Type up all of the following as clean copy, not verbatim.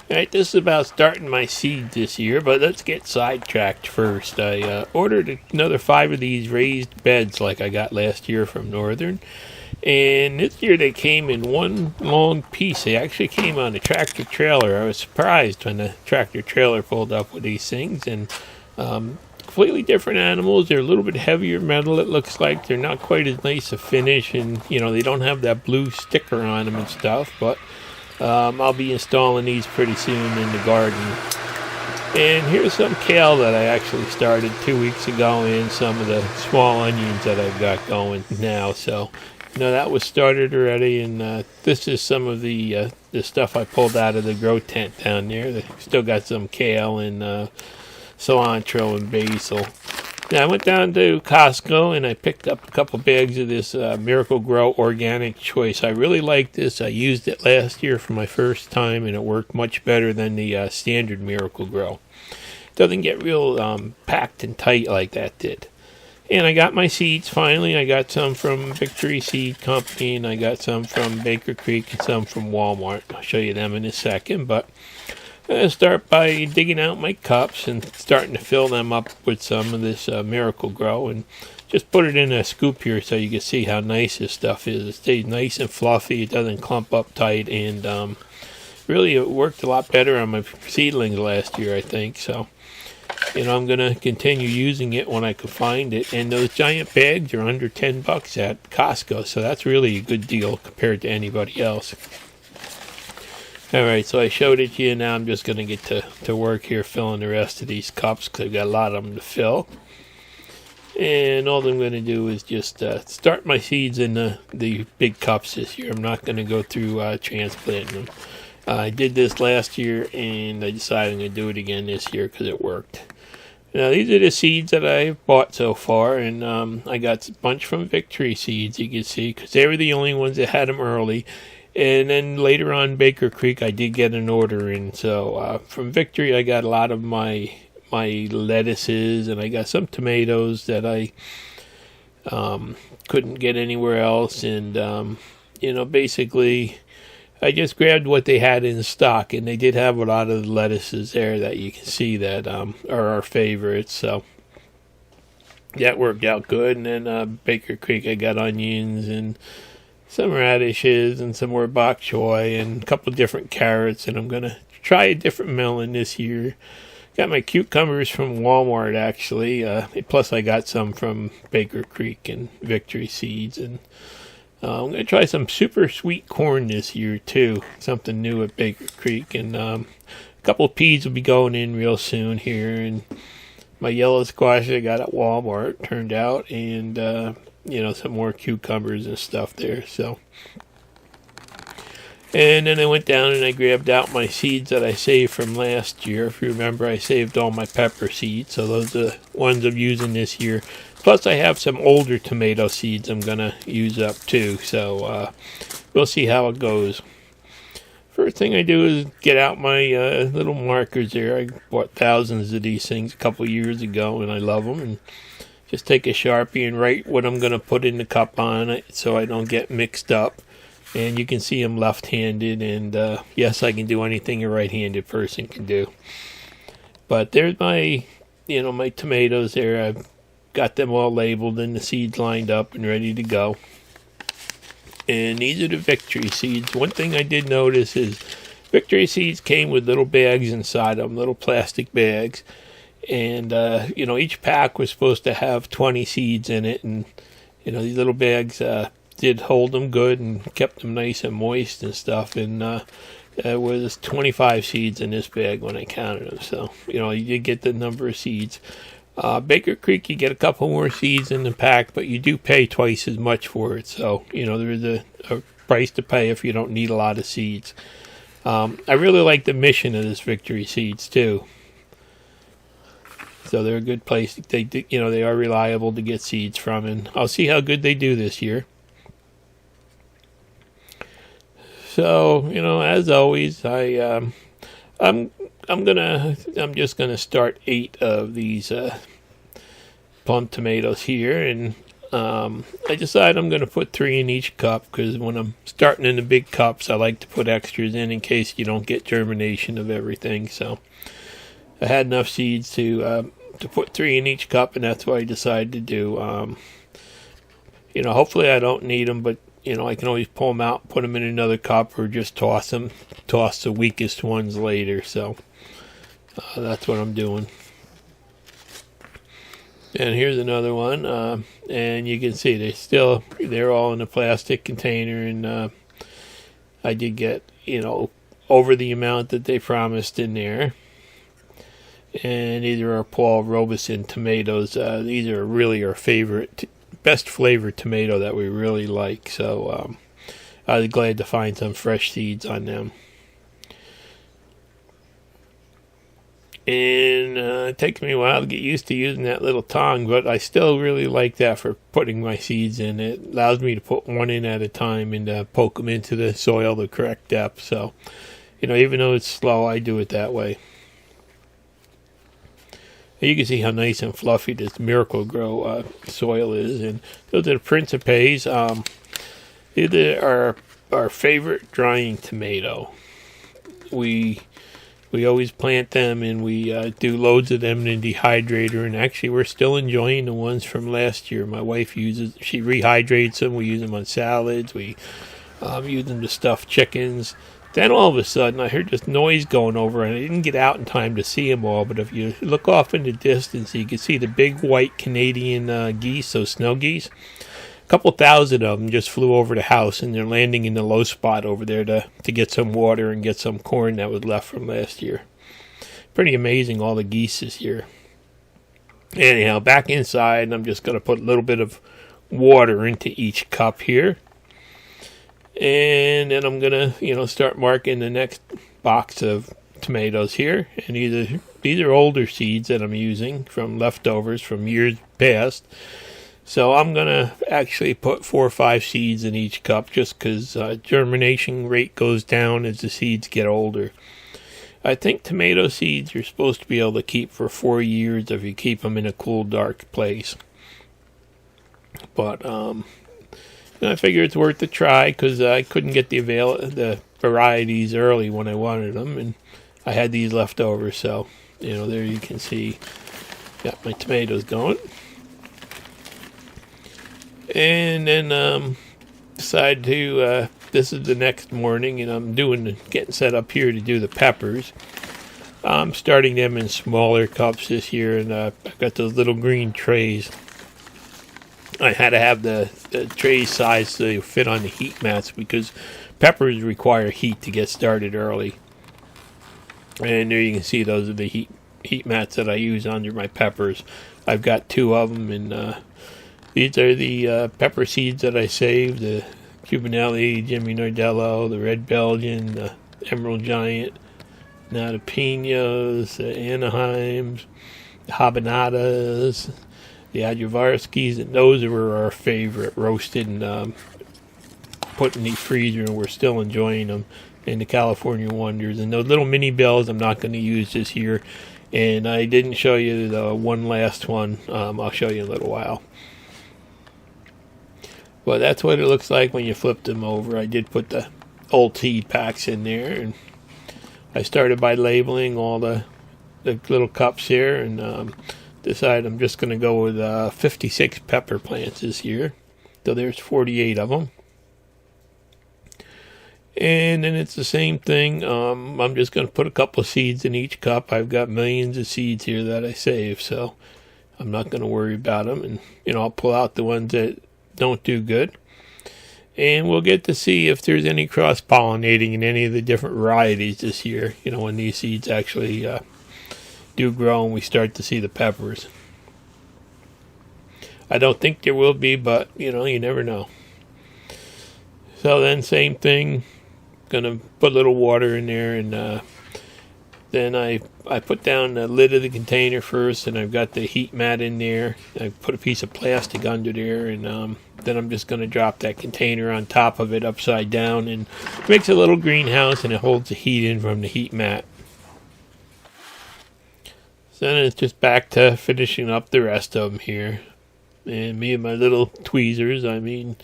Alright, this is about starting my seed this year, but let's get sidetracked first. I ordered another 5 of these raised beds like I got last year from Northern. And this year they came in one long piece. They actually came on a tractor trailer. I was surprised when the tractor trailer pulled up with these things. And completely different animals. They're a little bit heavier metal, it looks like. They're not quite as nice a finish. And, they don't have that blue sticker on them and stuff. But I'll be installing these pretty soon in the garden. And here's some kale that I actually started 2 weeks ago, and some of the small onions that I've got going now. So, that was started already, and this is some of the stuff I pulled out of the grow tent down there. They still got some kale and cilantro and basil. Now, I went down to Costco and I picked up a couple bags of this Miracle Grow Organic Choice. I really like this. I used it last year for my first time, and it worked much better than the standard Miracle Grow. It doesn't get real packed and tight like that did. And I got my seeds finally. I got some from Victory Seed Company, and I got some from Baker Creek and some from Walmart. I'll show you them in a second, but I'm going to start by digging out my cups and starting to fill them up with some of this Miracle Grow, and just put it in a scoop here so you can see how nice this stuff is. It stays nice and fluffy. It doesn't clump up tight, and really it worked a lot better on my seedlings last year, I think. So, I'm going to continue using it when I can find it. And those giant bags are under $10 at Costco, so that's really a good deal compared to anybody else. Alright, so I showed it to you. Now I'm just going to get to work here filling the rest of these cups, because I've got a lot of them to fill. And all I'm going to do is just start my seeds in the big cups this year. I'm not going to go through transplanting them. I did this last year, and I decided I'm going to do it again this year because it worked. Now, these are the seeds that I've bought so far, and I got a bunch from Victory Seeds, you can see, because they were the only ones that had them early. And then later on, Baker Creek, I did get an order in. So from Victory, I got a lot of my lettuces, and I got some tomatoes that I couldn't get anywhere else. And, basically, I just grabbed what they had in stock, and they did have a lot of the lettuces there that you can see that are our favorites. So that worked out good. And then Baker Creek, I got onions and some radishes and some more bok choy and a couple different carrots, and I'm going to try a different melon this year. Got my cucumbers from Walmart, actually, plus I got some from Baker Creek and Victory Seeds, and I'm going to try some super sweet corn this year too, something new at Baker Creek, and a couple of peas will be going in real soon here, and my yellow squash I got at Walmart turned out, and some more cucumbers and stuff there. So, and then I went down and I grabbed out my seeds that I saved from last year. If you remember, I saved all my pepper seeds, so those are the ones I'm using this year. Plus, I have some older tomato seeds I'm going to use up too, so we'll see how it goes. First thing I do is get out my little markers there. I bought thousands of these things a couple years ago, and I love them. And just take a Sharpie and write what I'm going to put in the cup on it so I don't get mixed up. And you can see I'm left-handed, and yes, I can do anything a right-handed person can do. But there's my tomatoes there. I've got them all labeled and the seeds lined up and ready to go. And these are the Victory Seeds. One thing I did notice is Victory Seeds came with little bags inside them, little plastic bags. And, each pack was supposed to have 20 seeds in it. And, these little bags did hold them good and kept them nice and moist and stuff. And there was 25 seeds in this bag when I counted them. So, you did get the number of seeds. Baker Creek, you get a couple more seeds in the pack, but you do pay twice as much for it. So, there is a price to pay if you don't need a lot of seeds. I really like the mission of this Victory Seeds, too. So they're a good place. They are reliable to get seeds from, and I'll see how good they do this year. So, as always, I'm just gonna start 8 of these plum tomatoes here, and I decided I'm going to put 3 in each cup because when I'm starting in the big cups, I like to put extras in case you don't get germination of everything. So I had enough seeds to put 3 in each cup, and that's what I decided to do. Hopefully I don't need them, but I can always pull them out, put them in another cup, or just toss the weakest ones later. So that's what I'm doing. And here's another one, and you can see they're all in a plastic container, and I did get over the amount that they promised in there. And these are our Paul Robeson tomatoes. These are really our favorite, best flavored tomato that we really like. So I was glad to find some fresh seeds on them. And it takes me a while to get used to using that little tong, but I still really like that for putting my seeds in. It allows me to put one in at a time and poke them into the soil the correct depth. So, even though it's slow, I do it that way. You can see how nice and fluffy this Miracle Grow soil is. And those are the Principes. These are our favorite drying tomato. We always plant them, and we do loads of them in the dehydrator. And actually, we're still enjoying the ones from last year. My wife she rehydrates them. We use them on salads. We use them to stuff chickens. Then all of a sudden, I heard this noise going over, and I didn't get out in time to see them all. But if you look off in the distance, you can see the big white Canadian geese, those snow geese. A couple thousand of them just flew over the house, and they're landing in the low spot over there to get some water and get some corn that was left from last year. Pretty amazing, all the geese this year. Anyhow, back inside, and I'm just going to put a little bit of water into each cup here. And then I'm going to, start marking the next box of tomatoes here. And these are older seeds that I'm using from leftovers from years past. So I'm going to actually put 4 or 5 seeds in each cup just because germination rate goes down as the seeds get older. I think tomato seeds you're supposed to be able to keep for 4 years if you keep them in a cool, dark place. But I figure it's worth a try because I couldn't get the varieties early when I wanted them, and I had these left over. So, there you can see, got my tomatoes going. And then decided to, this is the next morning, and I'm getting set up here to do the peppers. I'm starting them in smaller cups this year, and I've got those little green trays. I had to have the tray size so they fit on the heat mats because peppers require heat to get started early. And there you can see those are the heat mats that I use under my peppers. I've got 2 of them, and these are the pepper seeds that I saved, the Cubanelli, Jimmy Nardello, the Red Belgian, the Emerald Giant, now the Pinos, the Anaheims, the Habanadas, the Adjavarskis, and those were our favorite, roasted and put in the freezer, and we're still enjoying them, and the California Wonders. And those little mini bells I'm not going to use this year, and I didn't show you the one last one. I'll show you in a little while. Well, that's what it looks like when you flip them over. I did put the old seed packs in there, and I started by labeling all the little cups here, and decided I'm just going to go with 56 pepper plants this year. So there's 48 of them. And then it's the same thing. I'm just going to put a couple of seeds in each cup. I've got millions of seeds here that I saved, so I'm not going to worry about them. And, I'll pull out the ones that don't do good. And we'll get to see if there's any cross-pollinating in any of the different varieties this year, when these seeds actually do grow and we start to see the peppers. I don't think there will be, but, you never know. So then same thing, gonna put a little water in there, and then I put down the lid of the container first, and I've got the heat mat in there. I put a piece of plastic under there, and then I'm just going to drop that container on top of it upside down, and it makes a little greenhouse, and it holds the heat in from the heat mat. So then it's just back to finishing up the rest of them here. And me and my little tweezers, I mean,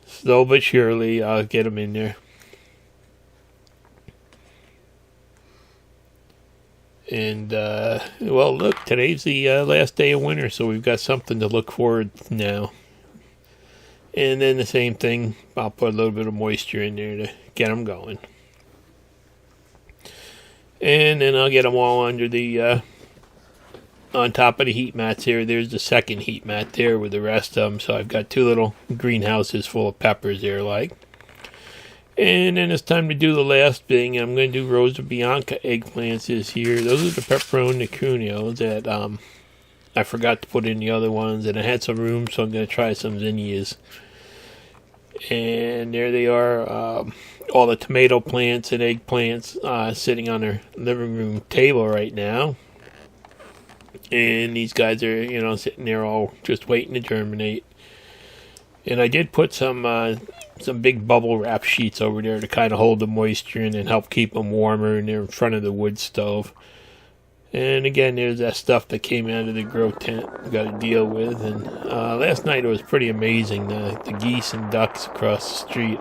slow but surely, I'll get them in there. And, well, look, today's the last day of winter, so we've got something to look forward to now. And then the same thing, I'll put a little bit of moisture in there to get them going. And then I'll get them all under the, on top of the heat mats here. There's the second heat mat there with the rest of them. So I've got two little greenhouses full of peppers there, like. And then it's time to do the last thing. I'm going to do Rosa Bianca eggplants this year. Those are the Peperone Nicunios that I forgot to put in the other ones. And I had some room, so I'm going to try some zinnias. And there they are. All the tomato plants and eggplants sitting on their living room table right now. And these guys are, sitting there all just waiting to germinate. And I did put some big bubble wrap sheets over there to kind of hold the moisture in and help keep them warmer. And they're in front of the wood stove. And again, there's that stuff that came out of the grow tent we got to deal with. And last night it was pretty amazing. The geese and ducks across the street.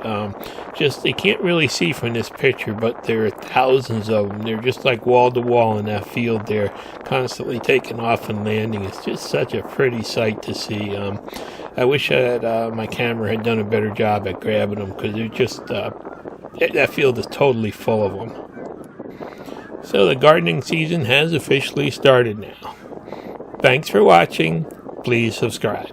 They can't really see from this picture, but there are thousands of them. They're just like wall to wall in that field there, constantly taking off and landing. It's just such a pretty sight to see. I wish my camera had done a better job at grabbing them, because they're just that field is totally full of them. So the gardening season has officially started now. Thanks for watching. Please subscribe.